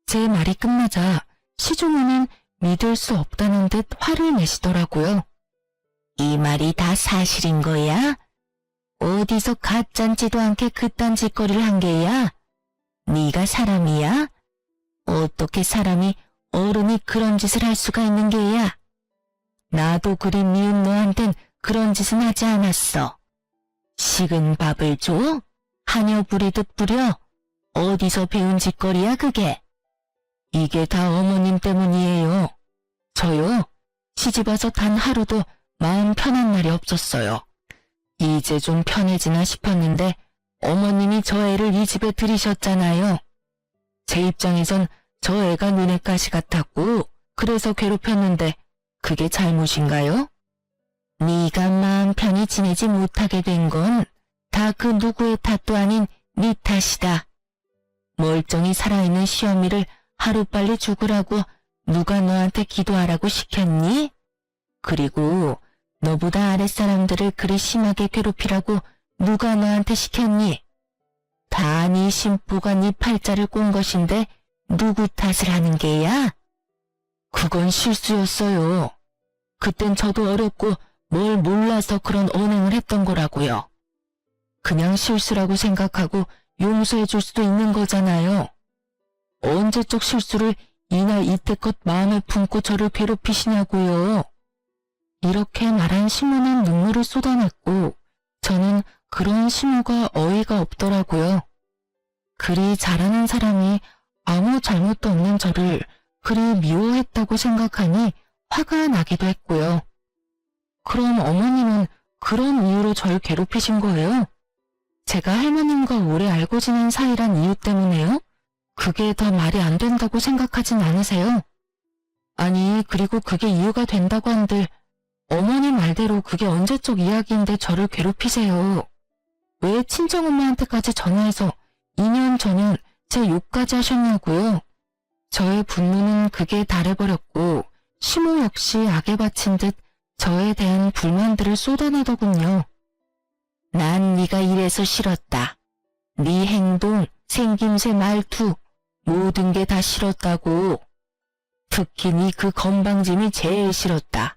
제 말이 끝나자 시조모는 믿을 수 없다는 듯 화를 내시더라고요. 이 말이 다 사실인 거야? 어디서 가짠지도 않게 그딴 짓거리를 한 게야? 네가 사람이야? 어떻게 사람이 어른이 그런 짓을 할 수가 있는 게야? 나도 그리 미운 너한텐 그런 짓은 하지 않았어. 식은 밥을 줘? 하녀 부리듯 부려? 어디서 배운 짓거리야 그게? 이게 다 어머님 때문이에요. 저요? 시집와서 단 하루도 마음 편한 날이 없었어요. 이제 좀 편해지나 싶었는데 어머님이 저 애를 이 집에 들이셨잖아요. 제 입장에선 저 애가 눈에 가시 같았고 그래서 괴롭혔는데 그게 잘못인가요? 네가 마음 편히 지내지 못하게 된 건 다 그 누구의 탓도 아닌 네 탓이다. 멀쩡히 살아있는 시어미를 하루빨리 죽으라고 누가 너한테 기도하라고 시켰니? 그리고 너보다 아랫사람들을 그리 심하게 괴롭히라고 누가 너한테 시켰니? 다 네 심보가 네 팔자를 꼰 것인데 누구 탓을 하는 게야? 그건 실수였어요. 그땐 저도 어렸고 뭘 몰라서 그런 언행을 했던 거라고요. 그냥 실수라고 생각하고 용서해 줄 수도 있는 거잖아요. 언제적 실수를 이날 이때껏 마음에 품고 저를 괴롭히시냐고요. 이렇게 말한 시모는 눈물을 쏟아냈고 저는 그런 시모가 어이가 없더라고요. 그리 잘하는 사람이 아무 잘못도 없는 저를 그리 미워했다고 생각하니 화가 나기도 했고요. 그럼 어머님은 그런 이유로 절 괴롭히신 거예요? 제가 할머님과 오래 알고 지낸 사이란 이유 때문에요? 그게 더 말이 안 된다고 생각하진 않으세요? 아니, 그리고 그게 이유가 된다고 한들 어머니 말대로 그게 언제적 이야기인데 저를 괴롭히세요. 왜 친정엄마한테까지 전화해서 2년 전엔 제 욕까지 하셨냐고요. 저의 분노는 극에 달해버렸고 시모 역시 악에 바친 듯 저에 대한 불만들을 쏟아내더군요. 난 네가 이래서 싫었다. 네 행동, 생김새, 말투 모든 게 다 싫었다고. 특히 네 그 건방짐이 제일 싫었다.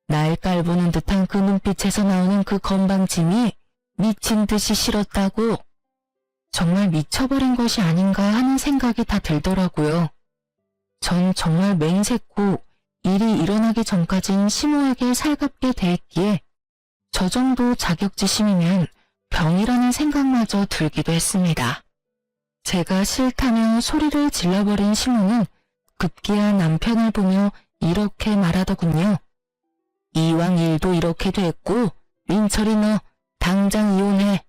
날 깔보는 듯한 그 눈빛에서 나오는 그 건방짐이 미친 듯이 싫었다고. 정말 미쳐버린 것이 아닌가 하는 생각이 다 들더라고요. 전 정말 맹세코 일이 일어나기 전까진 시모에게 살갑게 대했기에 저 정도 자격지심이면 병이라는 생각마저 들기도 했습니다. 제가 싫다며 소리를 질러버린 시모는 급기야 남편을 보며 이렇게 말하더군요. 이왕 일도 이렇게 됐고 민철이 너 당장 이혼해.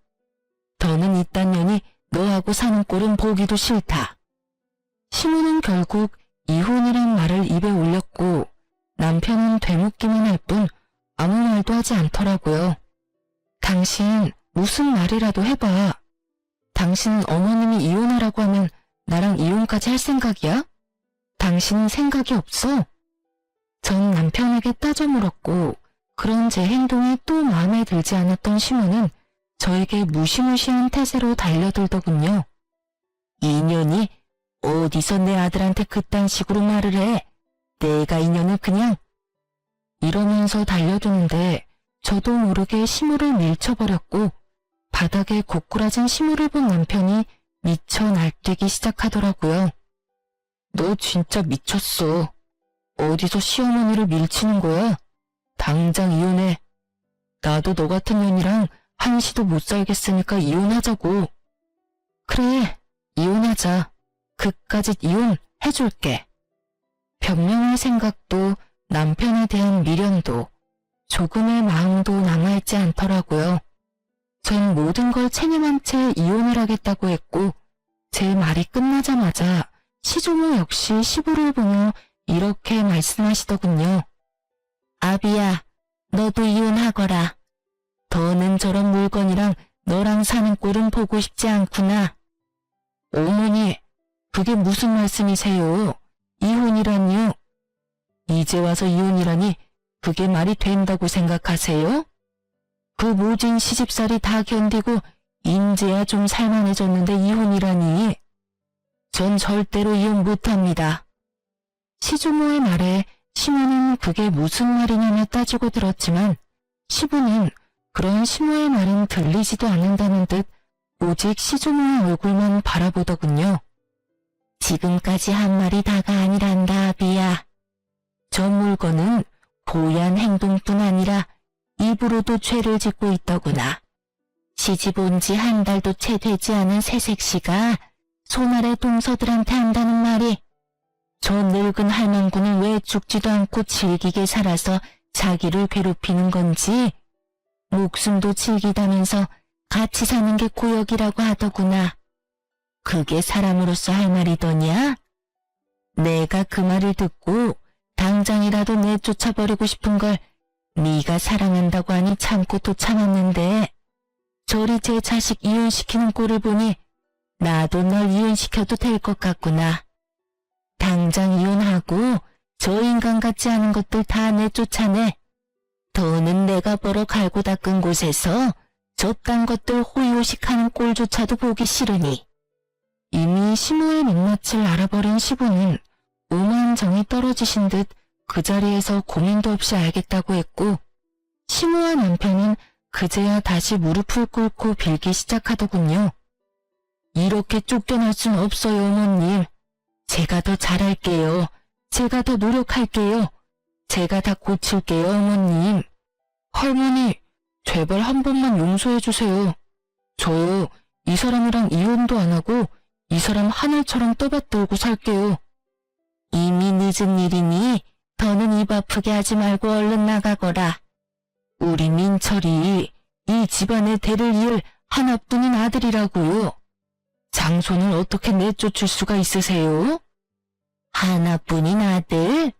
더는 이딴 년이 너하고 사는 꼴은 보기도 싫다. 시모는 결국 이혼이란 말을 입에 올렸고 남편은 되묻기만 할 뿐 아무 말도 하지 않더라고요. 당신 무슨 말이라도 해봐. 당신은 어머님이 이혼하라고 하면 나랑 이혼까지 할 생각이야? 당신은 생각이 없어? 전 남편에게 따져 물었고 그런 제 행동이 또 마음에 들지 않았던 시모는 저에게 무시무시한 태세로 달려들더군요. 이년이 어디서 내 아들한테 그딴 식으로 말을 해. 내가 이년을 그냥. 이러면서 달려드는데 저도 모르게 시모를 밀쳐버렸고 바닥에 고꾸라진 시모를 본 남편이 미쳐 날뛰기 시작하더라고요. 너 진짜 미쳤어. 어디서 시어머니를 밀치는 거야? 당장 이혼해. 나도 너 같은 년이랑 한시도 못 살겠으니까 이혼하자고. 그래, 이혼하자. 그까짓 이혼 해줄게. 변명할 생각도 남편에 대한 미련도 조금의 마음도 남아있지 않더라고요. 전 모든 걸 체념한 채 이혼을 하겠다고 했고 제 말이 끝나자마자 시조모 역시 시부를 보며 이렇게 말씀하시더군요. 아비야, 너도 이혼하거라. 더는 저런 물건이랑 너랑 사는 꼴은 보고 싶지 않구나. 어머니, 그게 무슨 말씀이세요? 이혼이란요? 이제 와서 이혼이라니 그게 말이 된다고 생각하세요? 그 모진 시집살이 다 견디고 인제야 좀 살만해졌는데 이혼이라니. 전 절대로 이혼 못합니다. 시조모의 말에 시모는 그게 무슨 말이냐며 따지고 들었지만 시부는 그런 시모의 말은 들리지도 않는다는 듯 오직 시조모의 얼굴만 바라보더군요. 지금까지 한 말이 다가 아니란다, 아비야. 저 물건은 고얀 행동뿐 아니라 입으로도 죄를 짓고 있더구나. 시집 온 지 한 달도 채 되지 않은 새색시가 손아래 동서들한테 한다는 말이 저 늙은 할망구는 왜 죽지도 않고 질기게 살아서 자기를 괴롭히는 건지 목숨도 질기다면서 같이 사는 게 고역이라고 하더구나. 그게 사람으로서 할 말이더냐? 내가 그 말을 듣고 당장이라도 내쫓아버리고 싶은 걸 네가 사랑한다고 하니 참고 또 참았는데 저리 제 자식 이혼시키는 꼴을 보니 나도 널 이혼시켜도 될 것 같구나. 당장 이혼하고 저 인간 같지 않은 것들 다 내쫓아내. 더는 내가 벌어 갈고 닦은 곳에서 저딴 것들 호의호식하는 꼴조차도 보기 싫으니. 이미 시모의 민낯을 알아버린 시부는 오만 정이 떨어지신 듯 그 자리에서 고민도 없이 알겠다고 했고, 시모와 남편은 그제야 다시 무릎을 꿇고 빌기 시작하더군요. 이렇게 쫓겨날 순 없어요, 어머님. 제가 더 잘할게요. 제가 더 노력할게요. 제가 다 고칠게요, 어머님. 할머니, 제발 한 번만 용서해 주세요. 저요, 이 사람이랑 이혼도 안 하고 이 사람 하늘처럼 떠받들고 살게요. 이미 늦은 일이니 더는 입 아프게 하지 말고 얼른 나가거라. 우리 민철이 이 집안의 대를 이을 하나뿐인 아들이라고요. 장손을 어떻게 내쫓을 수가 있으세요? 하나뿐인 아들?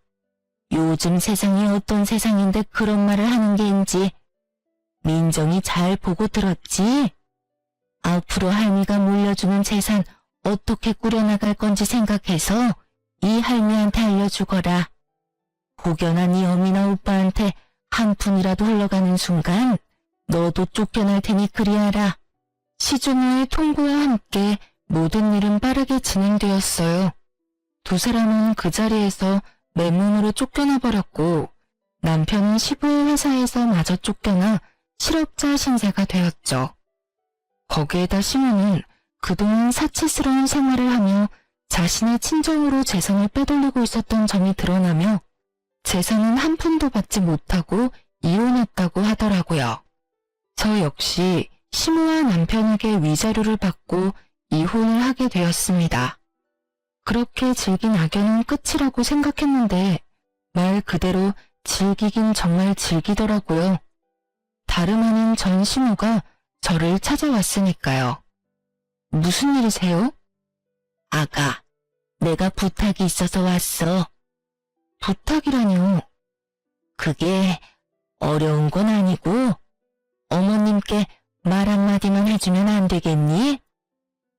요즘 세상이 어떤 세상인데 그런 말을 하는 게인지 민정이 잘 보고 들었지? 앞으로 할미가 물려주는 재산 어떻게 꾸려나갈 건지 생각해서 이 할미한테 알려주거라. 혹여나 네 어미나 오빠한테 한 푼이라도 흘러가는 순간 너도 쫓겨날 테니 그리하라. 시준호의 통보와 함께 모든 일은 빠르게 진행되었어요. 두 사람은 그 자리에서 맨몸으로 쫓겨나 버렸고 남편은 시부의 회사에서 마저 쫓겨나 실업자 신세가 되었죠. 거기에다 시모는 그동안 사치스러운 생활을 하며 자신의 친정으로 재산을 빼돌리고 있었던 점이 드러나며 재산은 한 푼도 받지 못하고 이혼했다고 하더라고요. 저 역시 시모와 남편에게 위자료를 받고 이혼을 하게 되었습니다. 그렇게 즐긴 악연은 끝이라고 생각했는데 말 그대로 즐기긴 정말 즐기더라고요. 다름 아닌 전 시모가 저를 찾아왔으니까요. 무슨 일이세요? 아가, 내가 부탁이 있어서 왔어. 부탁이라뇨? 그게 어려운 건 아니고 어머님께 말 한마디만 해주면 안 되겠니?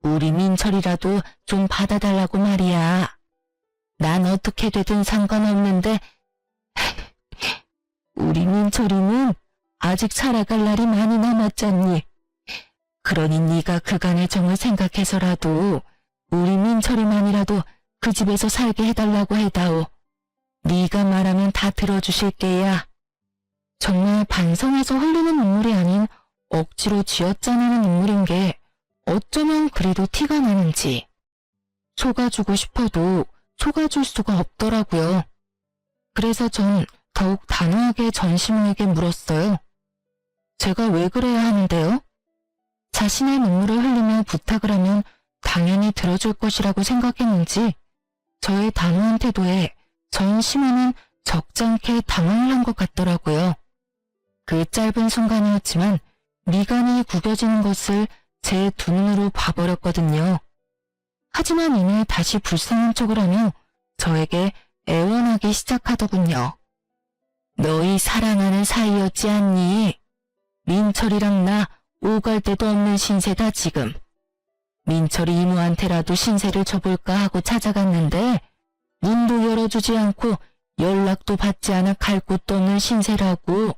우리 민철이라도 좀 받아달라고 말이야. 난 어떻게 되든 상관없는데 우리 민철이는 아직 살아갈 날이 많이 남았잖니. 그러니 네가 그간의 정을 생각해서라도 우리 민철이만이라도 그 집에서 살게 해달라고 해다오. 네가 말하면 다 들어주실 게야. 정말 반성해서 흘리는 눈물이 아닌 억지로 쥐어짜내는 눈물인 게 어쩌면 그리도 티가 나는지. 속아주고 싶어도 속아줄 수가 없더라고요. 그래서 전 더욱 단호하게 전시모에게 물었어요. 제가 왜 그래야 하는데요? 자신의 눈물을 흘리며 부탁을 하면 당연히 들어줄 것이라고 생각했는지 저의 단호한 태도에 전시모는 적잖게 당황을 한 것 같더라고요. 그 짧은 순간이었지만 미간이 구겨지는 것을 제 두 눈으로 봐버렸거든요. 하지만 이내 다시 불쌍한 척을 하며 저에게 애원하기 시작하더군요. 너희 사랑하는 사이였지 않니? 민철이랑 나 오갈 데도 없는 신세다 지금. 민철이 이모한테라도 신세를 져볼까 하고 찾아갔는데 문도 열어주지 않고 연락도 받지 않아 갈 곳도 없는 신세라고.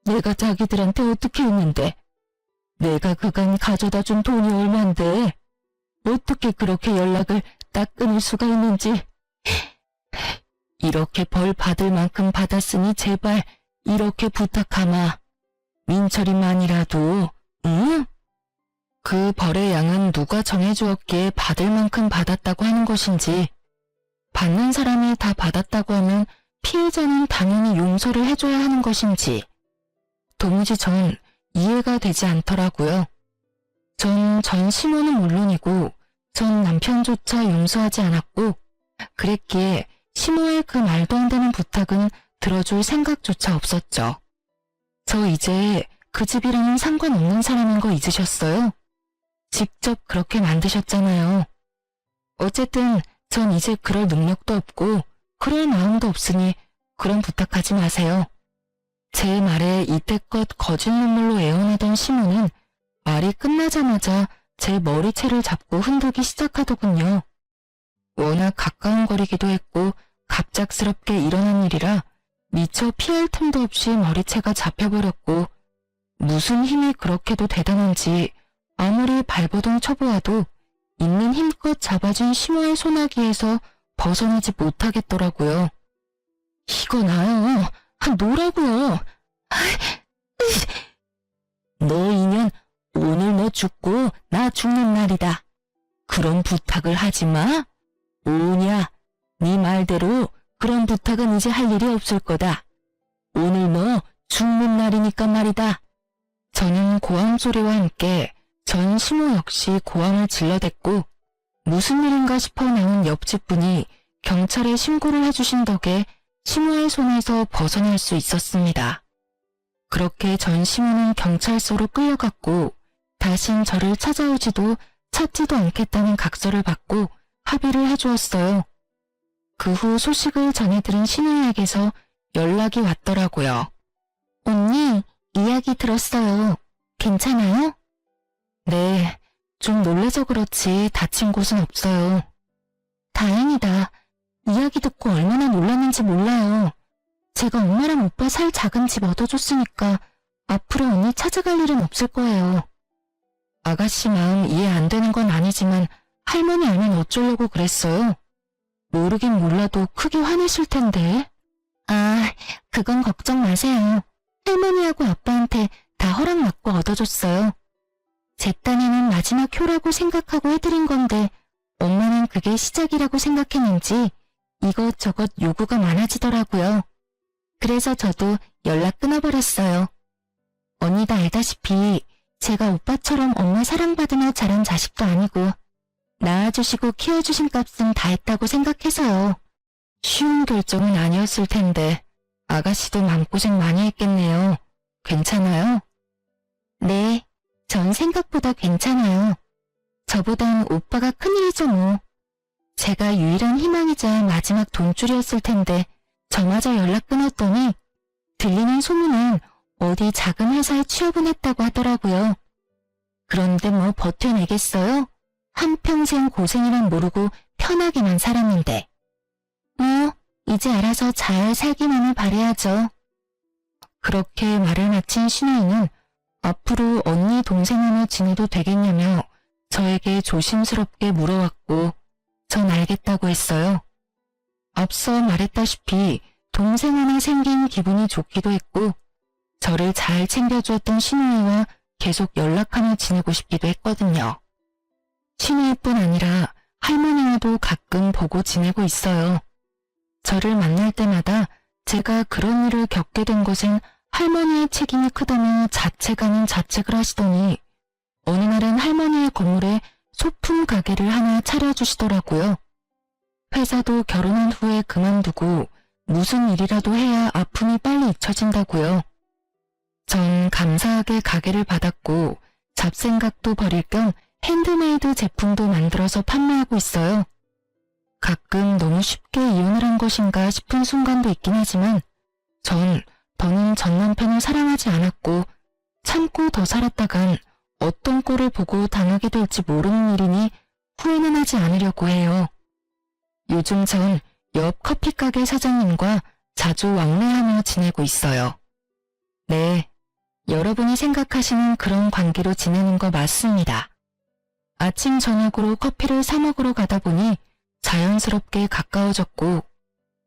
내가 자기들한테 어떻게 했는데? 내가 그간 가져다 준 돈이 얼만데 어떻게 그렇게 연락을 딱 끊을 수가 있는지. 이렇게 벌 받을 만큼 받았으니 제발 이렇게 부탁하마. 민철이만이라도, 응? 그 벌의 양은 누가 정해주었기에 받을 만큼 받았다고 하는 것인지, 받는 사람이 다 받았다고 하면 피해자는 당연히 용서를 해줘야 하는 것인지, 도무지 전 이해가 되지 않더라고요. 전 시모는 물론이고, 전 남편조차 용서하지 않았고, 그랬기에 시모의 그 말도 안 되는 부탁은 들어줄 생각조차 없었죠. 저 이제 그 집이랑은 상관없는 사람인 거 잊으셨어요? 직접 그렇게 만드셨잖아요. 어쨌든 전 이제 그럴 능력도 없고 그럴 마음도 없으니 그런 부탁하지 마세요. 제 말에 이때껏 거짓 눈물로 애원하던 시모는 말이 끝나자마자 제 머리채를 잡고 흔들기 시작하더군요. 워낙 가까운 거리기도 했고 갑작스럽게 일어난 일이라 미처 피할 틈도 없이 머리채가 잡혀버렸고 무슨 힘이 그렇게도 대단한지 아무리 발버둥 쳐보아도 있는 힘껏 잡아준 심호의 소나기에서 벗어나지 못하겠더라고요. 이거 나요. 노라고요. 너 이년 오늘 너 죽고 나 죽는 날이다. 그런 부탁을 하지 마. 오냐, 네 말대로 그런 부탁은 이제 할 일이 없을 거다. 오늘 너 죽는 날이니까 말이다. 저는 고함 소리와 함께 전 심호 역시 고함을 질러댔고 무슨 일인가 싶어 나온 옆집 분이 경찰에 신고를 해주신 덕에 심호의 손에서 벗어날 수 있었습니다. 그렇게 전 심호는 경찰서로 끌려갔고 다신 저를 찾아오지도 찾지도 않겠다는 각서를 받고 합의를 해주었어요. 그 후 소식을 전해들은 신우에게서 연락이 왔더라고요. 언니, 이야기 들었어요. 괜찮아요? 네, 좀 놀라서 그렇지 다친 곳은 없어요. 다행이다. 이야기 듣고 얼마나 놀랐는지 몰라요. 제가 엄마랑 오빠 살 작은 집 얻어줬으니까 앞으로 언니 찾아갈 일은 없을 거예요. 아가씨 마음 이해 안 되는 건 아니지만 할머니 알면 어쩌려고 그랬어요? 모르긴 몰라도 크게 화내실 텐데. 아, 그건 걱정 마세요. 할머니하고 아빠한테 다 허락 받고 얻어줬어요. 제 딴에는 마지막 효라고 생각하고 해드린 건데 엄마는 그게 시작이라고 생각했는지 이것저것 요구가 많아지더라고요. 그래서 저도 연락 끊어버렸어요. 언니도 알다시피 제가 오빠처럼 엄마 사랑받으며 자란 자식도 아니고 낳아주시고 키워주신 값은 다 했다고 생각해서요. 쉬운 결정은 아니었을 텐데 아가씨도 마음고생 많이 했겠네요. 괜찮아요? 네, 전 생각보다 괜찮아요. 저보단 오빠가 큰일이죠 뭐. 제가 유일한 희망이자 마지막 돈줄이었을 텐데 저마저 연락 끊었더니 들리는 소문은 어디 작은 회사에 취업은 했다고 하더라고요. 그런데 뭐 버텨내겠어요? 한평생 고생이란 모르고 편하게만 살았는데. 뭐 이제 알아서 잘 살기만을 바라야죠. 그렇게 말을 마친 신우이는 앞으로 언니 동생하며 지내도 되겠냐며 저에게 조심스럽게 물어왔고 전 알겠다고 했어요. 앞서 말했다시피 동생 하나 생긴 기분이 좋기도 했고 저를 잘 챙겨주었던 신우이와 계속 연락하며 지내고 싶기도 했거든요. 신우이뿐 아니라 할머니와도 가끔 보고 지내고 있어요. 저를 만날 때마다 제가 그런 일을 겪게 된 것은 할머니의 책임이 크다며 자책 아닌 자책을 하시더니 어느 날은 할머니의 건물에 소품 가게를 하나 차려주시더라고요. 회사도 결혼한 후에 그만두고 무슨 일이라도 해야 아픔이 빨리 잊혀진다고요. 전 감사하게 가게를 받았고 잡생각도 버릴 겸 핸드메이드 제품도 만들어서 판매하고 있어요. 가끔 너무 쉽게 이혼을 한 것인가 싶은 순간도 있긴 하지만 전 더는 전 남편을 사랑하지 않았고 참고 더 살았다간 어떤 꼴을 보고 당하게 될지 모르는 일이니 후회는 하지 않으려고 해요. 요즘 전 옆 커피가게 사장님과 자주 왕래하며 지내고 있어요. 네, 여러분이 생각하시는 그런 관계로 지내는 거 맞습니다. 아침 저녁으로 커피를 사 먹으러 가다 보니 자연스럽게 가까워졌고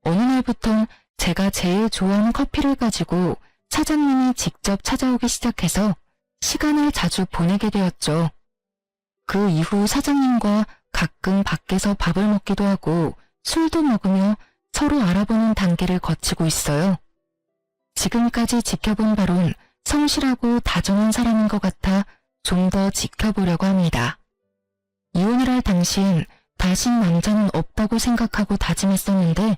어느 날부턴 제가 제일 좋아하는 커피를 가지고 사장님이 직접 찾아오기 시작해서 시간을 자주 보내게 되었죠. 그 이후 사장님과 가끔 밖에서 밥을 먹기도 하고 술도 먹으며 서로 알아보는 단계를 거치고 있어요. 지금까지 지켜본 바론 성실하고 다정한 사람인 것 같아 좀 더 지켜보려고 합니다. 이혼을 할 당시엔 다신 남자는 없다고 생각하고 다짐했었는데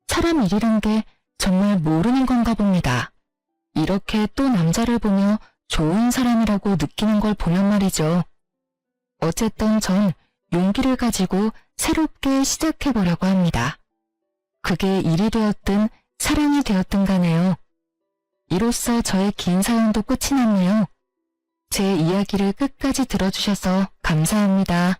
사람 일이란 게 정말 모르는 건가 봅니다. 이렇게 또 남자를 보며 좋은 사람이라고 느끼는 걸 보면 말이죠. 어쨌든 전 용기를 가지고 새롭게 시작해보려고 합니다. 그게 일이 되었든 사랑이 되었든 간에요. 이로써 저의 긴 사연도 끝이 났네요. 제 이야기를 끝까지 들어주셔서 감사합니다.